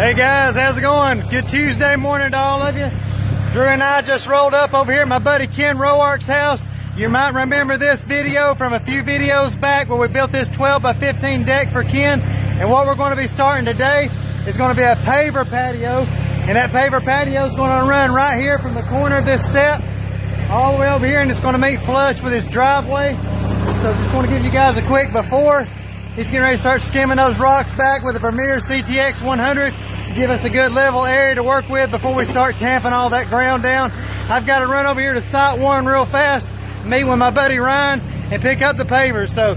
Hey guys, how's it going? Good Tuesday morning to all of you. Drew and I just rolled up over here at my buddy Ken Roark's house. You might remember this video from a few videos back where we built this 12 by 15 deck for Ken. And what we're going to be starting today is going to be a paver patio. And that paver patio is going to run right here from the corner of this step all the way over here, and it's going to meet flush with his driveway. So just want to give you guys a quick before. He's getting ready to start skimming those rocks back with a Vermeer CTX 100 to give us a good level area to work with before we start tamping all that ground down. I've got to run over here to site one real fast, meet with my buddy Ryan, and pick up the pavers. So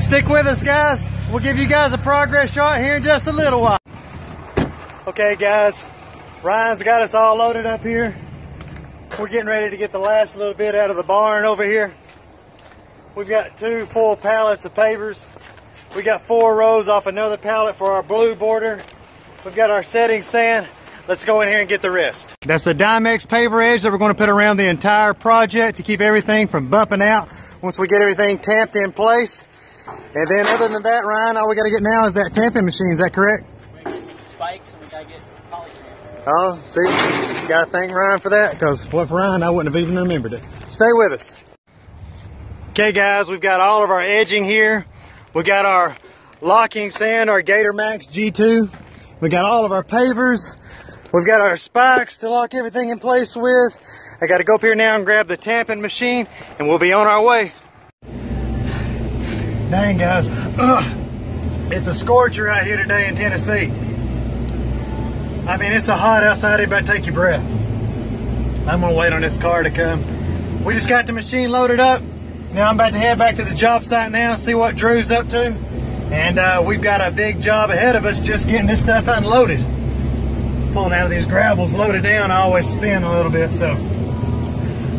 stick with us, guys. We'll give you guys a progress shot here in just a little while. Okay, guys, Ryan's got us all loaded up here. We're getting ready to get the last little bit out of the barn over here. We've got 2 full pallets of pavers. We got 4 rows off another pallet for our blue border. We've got our setting sand. Let's go in here and get the rest. That's the Dimex paver edge that we're going to put around the entire project to keep everything from bumping out once we get everything tamped in place. And then other than that, Ryan, all we got to get now is that tamping machine. Is that correct? We're going to get the spikes and we got to get poly sand. Oh, see, you got to thank Ryan for that, because if it wasn't for Ryan, I wouldn't have even remembered it. Stay with us. Okay, guys, we've got all of our edging here. We got our locking sand, our Gator Max G2. We got all of our pavers. We've got our spikes to lock everything in place with. I got to go up here now and grab the tamping machine, and we'll be on our way. Dang, guys. It's a scorcher out here today in Tennessee. I mean, it's so hot outside, it about to take your breath. I'm gonna wait on this car to come. We just got the machine loaded up. Now I'm about to head back to the job site now, see what Drew's up to. And we've got a big job ahead of us just getting this stuff unloaded. Pulling out of these gravels loaded down, I always spin a little bit, so.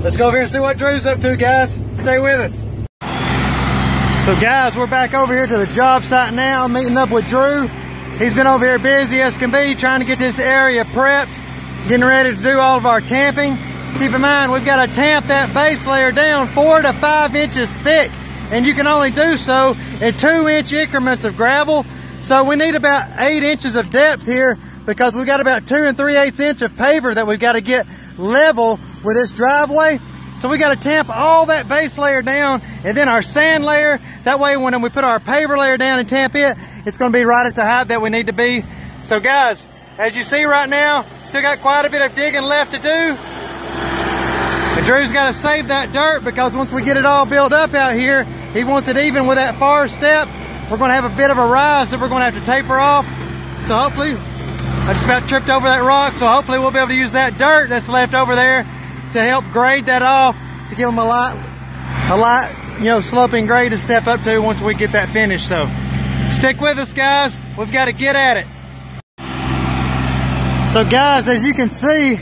Let's go over here and see what Drew's up to, guys. Stay with us. So guys, we're back over here to the job site now. I'm meeting up with Drew. He's been over here busy as can be, trying to get this area prepped, getting ready to do all of our tamping. Keep in mind, we've got to tamp that base layer down 4 to 5 inches thick, and you can only do so in 2-inch increments of gravel. So we need about 8 inches of depth here, because we've got about 2 3/8 inch of paver that we've got to get level with this driveway. So we got to tamp all that base layer down, and then our sand layer. That way when we put our paver layer down and tamp it, it's going to be right at the height that we need to be. So guys, as you see right now, still got quite a bit of digging left to do. But Drew's got to save that dirt, because once we get it all built up out here, he wants it even with that far step. We're going to have a bit of a rise that we're going to have to taper off. So hopefully, I just about tripped over that rock, so hopefully we'll be able to use that dirt that's left over there to help grade that off, to give them a light, you know, sloping grade to step up to once we get that finished. So stick with us, guys. We've got to get at it. So guys, as you can see,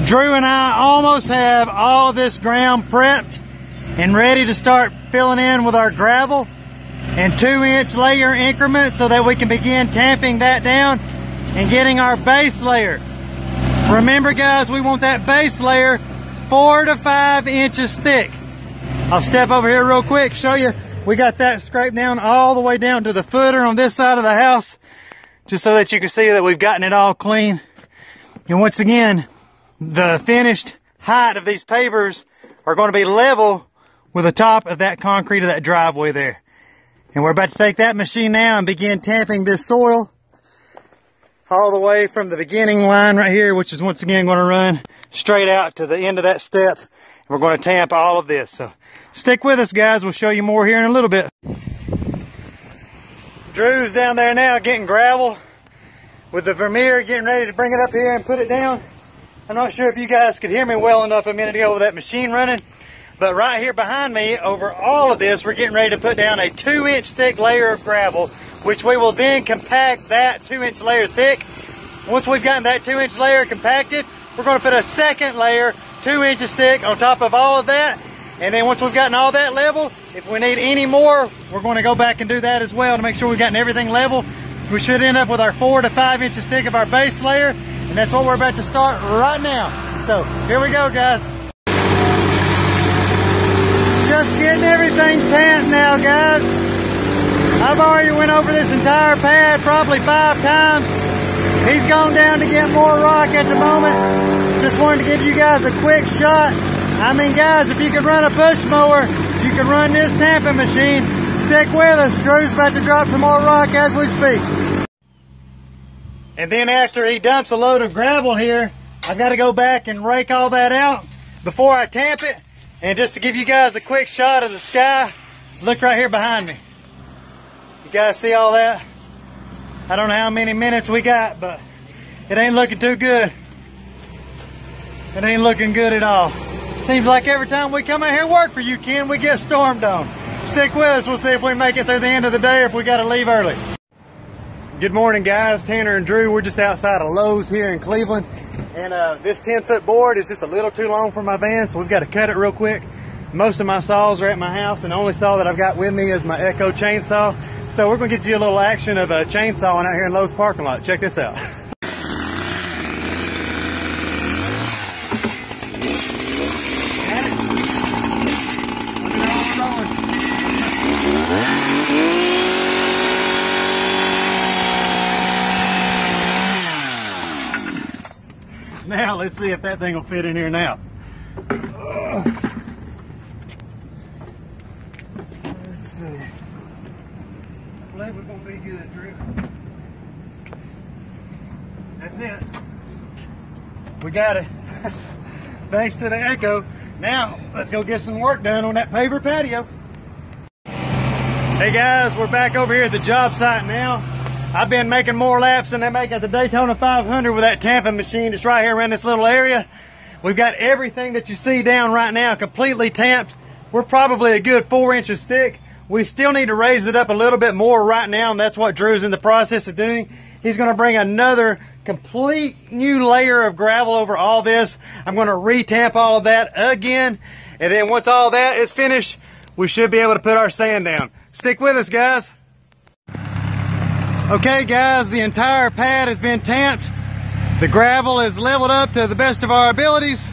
Drew and I almost have all of this ground prepped and ready to start filling in with our gravel in 2-inch layer increments, so that we can begin tamping that down and getting our base layer. Remember, guys, we want that base layer 4 to 5 inches thick. I'll step over here real quick, show you. We got that scraped down all the way down to the footer on this side of the house, just so that you can see that we've gotten it all clean. And once again, the finished height of these pavers are going to be level with the top of that concrete of that driveway there. And we're about to take that machine now and begin tamping this soil all the way from the beginning line right here, which is once again going to run straight out to the end of that step. And we're going to tamp all of this. So stick with us, guys. We'll show you more here in a little bit. Drew's down there now getting gravel with the Vermeer, getting ready to bring it up here and put it down. I'm not sure if you guys could hear me well enough a minute ago with that machine running, but right here behind me, over all of this, we're getting ready to put down a 2-inch thick layer of gravel, which we will then compact that 2-inch layer thick. Once we've gotten that 2-inch layer compacted, we're going to put a second layer 2 inches thick on top of all of that. And then once we've gotten all that level, if we need any more, we're going to go back and do that as well to make sure we've gotten everything level. We should end up with our 4 to 5 inches thick of our base layer, and that's what we're about to start right now. So here we go, guys. Just getting everything tamped now, guys. I've already went over this entire pad probably 5 times. He's gone down to get more rock at the moment. Just wanted to give you guys a quick shot. I mean, guys, if you could run a push mower, you can run this tamping machine. Stick with us. Drew's about to drop some more rock as we speak. And then after he dumps a load of gravel here, I've got to go back and rake all that out before I tamp it. And just to give you guys a quick shot of the sky, look right here behind me. You guys see all that? I don't know how many minutes we got, but it ain't looking too good. It ain't looking good at all. Seems like every time we come out here and work for you, Ken, we get stormed on. Stick with us. We'll see if we make it through the end of the day or if we got to leave early. Good morning, guys. Tanner and Drew. We're just outside of Lowe's here in Cleveland. And this 10-foot board is just a little too long for my van, so we've got to cut it real quick. Most of my saws are at my house, and the only saw that I've got with me is my Echo chainsaw. So we're going to get you a little action of a chainsawing out here in Lowe's parking lot. Check this out. Now, let's see if that thing will fit in here now. Let's see. I believe we're going to be good, Drew. That's it. We got it. Thanks to the Echo. Now, let's go get some work done on that Paver Patio. Hey guys, we're back over here at the job site now. I've been making more laps than they make at the Daytona 500 with that tamping machine just right here around this little area. We've got everything that you see down right now completely tamped. We're probably a good 4 inches thick. We still need to raise it up a little bit more right now, and that's what Drew's in the process of doing. He's going to bring another complete new layer of gravel over all this. I'm going to re-tamp all of that again, and then once all that is finished, we should be able to put our sand down. Stick with us, guys. Okay guys, the entire pad has been tamped. The gravel is leveled up to the best of our abilities.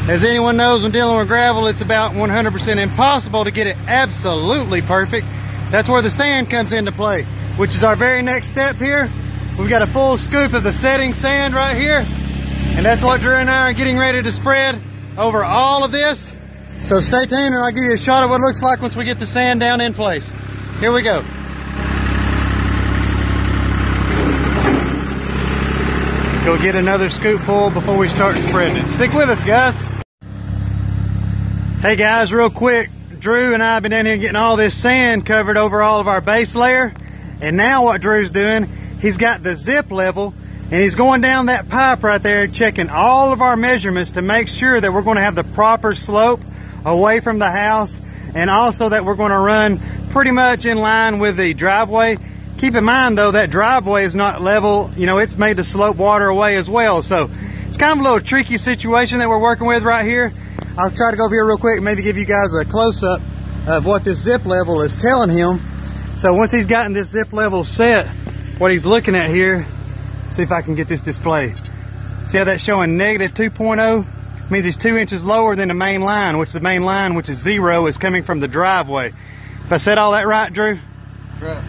As anyone knows, when dealing with gravel, it's about 100% impossible to get it absolutely perfect. That's where the sand comes into play, which is our very next step here. We've got a full scoop of the setting sand right here, and that's what Drew and I are getting ready to spread over all of this. So stay tuned and I'll give you a shot of what it looks like once we get the sand down in place. Here we go. Go get another scoop full before we start spreading it. Stick with us, guys. Hey guys, real quick, Drew and I have been down here getting all this sand covered over all of our base layer, and now what Drew's doing, he's got the zip level and he's going down that pipe right there checking all of our measurements to make sure that we're going to have the proper slope away from the house, and also that we're going to run pretty much in line with the driveway. Keep in mind though, that driveway is not level, you know, it's made to slope water away as well. So it's kind of a little tricky situation that we're working with right here. I'll try to go over here real quick and maybe give you guys a close-up of what this zip level is telling him. So once he's gotten this zip level set, what he's looking at here, see if I can get this display. See how that's showing negative 2.0? Means he's 2 inches lower than the main line, which the main line, which is 0, is coming from the driveway. If I said all that right, Drew? Right.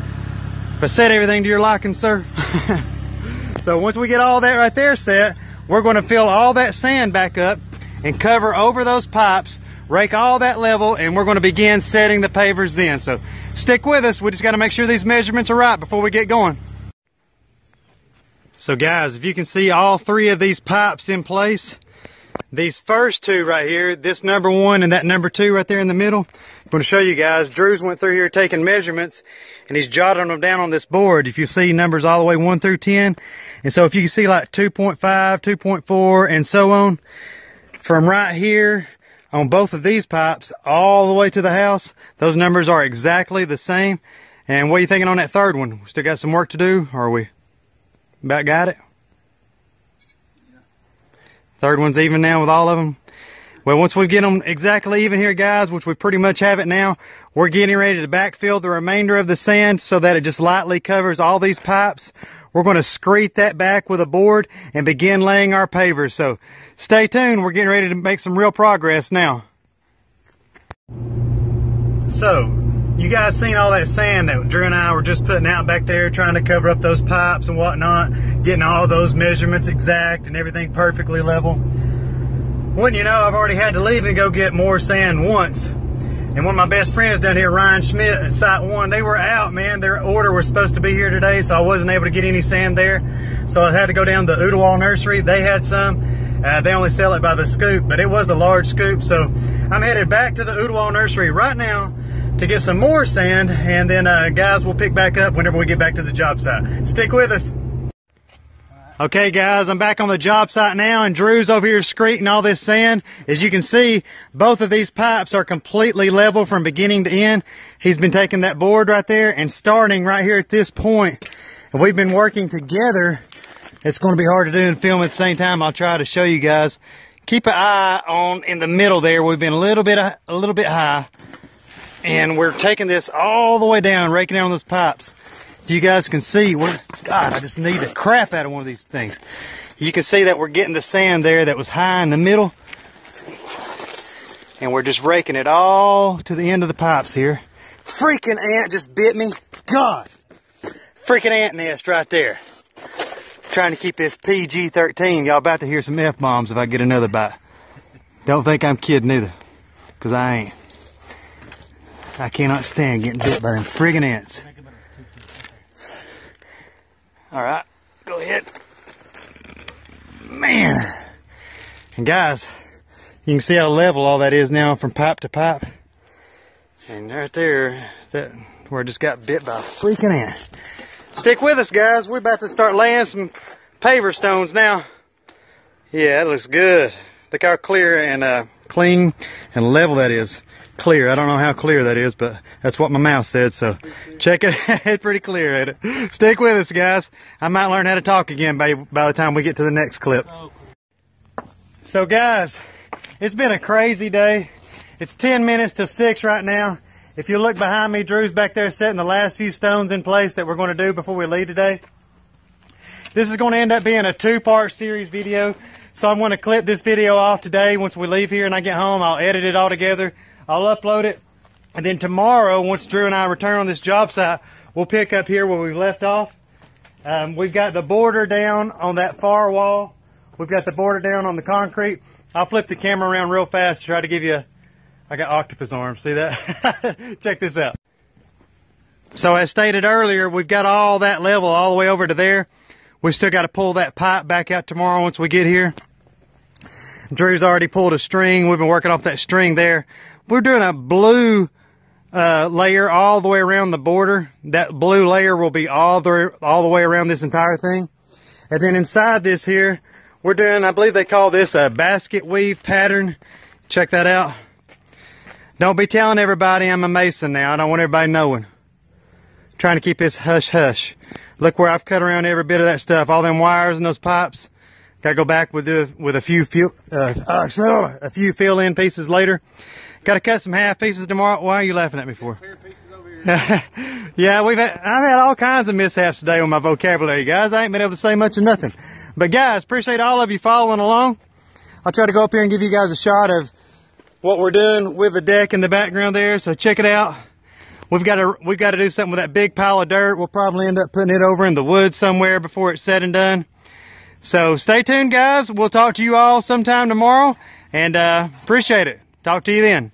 If I said everything to your liking, sir. So once we get all that right there set, we're going to fill all that sand back up and cover over those pipes, rake all that level, and we're going to begin setting the pavers then. So stick with us. We just got to make sure these measurements are right before we get going. So guys, if you can see all 3 of these pipes in place, these first 2 right here, this number 1 and that number 2 right there in the middle, I'm going to show you guys. Drew's went through here taking measurements and he's jotting them down on this board. If you see numbers all the way 1 through 10, and so if you can see like 2.5, 2.4 and so on, from right here on both of these pipes all the way to the house, those numbers are exactly the same. And what are you thinking on that third one? We still got some work to do, or are we about got it? Third one's even now with all of them. Well, once we get them exactly even here, guys, which we pretty much have it now, we're getting ready to backfill the remainder of the sand so that it just lightly covers all these pipes. We're going to screed that back with a board and begin laying our pavers. So stay tuned. We're getting ready to make some real progress now. So you guys seen all that sand that Drew and I were just putting out back there, trying to cover up those pipes and whatnot, getting all those measurements exact and everything perfectly level. Wouldn't you know, I've already had to leave and go get more sand once. And one of my best friends down here, Ryan Schmidt at Site 1, they were out, man. Their order was supposed to be here today, so I wasn't able to get any sand there. So I had to go down to Oodawall Nursery. They had some. They only sell it by the scoop, but it was a large scoop. So I'm headed back to the Oodawall Nursery right now to get some more sand, and then guys, we'll pick back up whenever we get back to the job site. Stick with us. Okay guys, I'm back on the job site now, and Drew's over here screeting all this sand. As you can see, both of these pipes are completely level from beginning to end. He's been taking that board right there and starting right here at this point. And we've been working together. It's going to be hard to do and film at the same time. I'll try to show you guys. Keep an eye on in the middle there. We've been a little bit high. And we're taking this all the way down, raking down those pipes. You guys can see, God, I just need the crap out of one of these things. You can see that we're getting the sand there that was high in the middle. And we're just raking it all to the end of the pipes here. Freaking ant just bit me. God. Freaking ant nest right there. Trying to keep this PG-13. Y'all about to hear some F-bombs if I get another bite. Don't think I'm kidding either. Because I ain't. I cannot stand getting bit by them friggin' ants. Alright, go ahead. Man. And guys, you can see how level all that is now from pipe to pipe. And right there, that where I just got bit by a freaking ant. Stick with us, guys. We're about to start laying some paver stones now. Yeah, that looks good. Look how clear and clean and level that is. Clear. I don't know how clear that is, but that's what my mouth said, so check it. It's pretty clear, ain't it? Stick with us, guys. I might learn how to talk again by the time we get to the next clip. So guys, it's been a crazy day. It's 10 minutes to 6 right now. If you look behind me, Drew's back there setting the last few stones in place that we're going to do before we leave today. This is going to end up being a 2-part series video. So I'm going to clip this video off today. Once we leave here and I get home, I'll edit it all together. I'll upload it, and then tomorrow, once Drew and I return on this job site, we'll pick up here where we left off. We've got the border down on that far wall. We've got the border down on the concrete. I'll flip the camera around real fast to try to give you I got octopus arms, see that? Check this out. So as stated earlier, we've got all that level all the way over to there. We still got to pull that pipe back out tomorrow once we get here. Drew's already pulled a string. We've been working off that string there. We're doing a blue layer all the way around the border. That blue layer will be all the way around this entire thing. And then inside this here, we're doing, I believe they call this a basket weave pattern. Check that out. Don't be telling everybody I'm a mason now. I don't want everybody knowing. Trying to keep this hush hush. Look where I've cut around every bit of that stuff. All them wires and those pipes. Got to go back with a few fill-in pieces later. Got to cut some half pieces tomorrow. Why are you laughing at me for? Yeah, I've had all kinds of mishaps today with my vocabulary, guys. I ain't been able to say much of nothing. But guys, appreciate all of you following along. I'll try to go up here and give you guys a shot of what we're doing with the deck in the background there. So check it out. We've got to do something with that big pile of dirt. We'll probably end up putting it over in the woods somewhere before it's said and done. So stay tuned, guys. We'll talk to you all sometime tomorrow, and appreciate it. Talk to you then.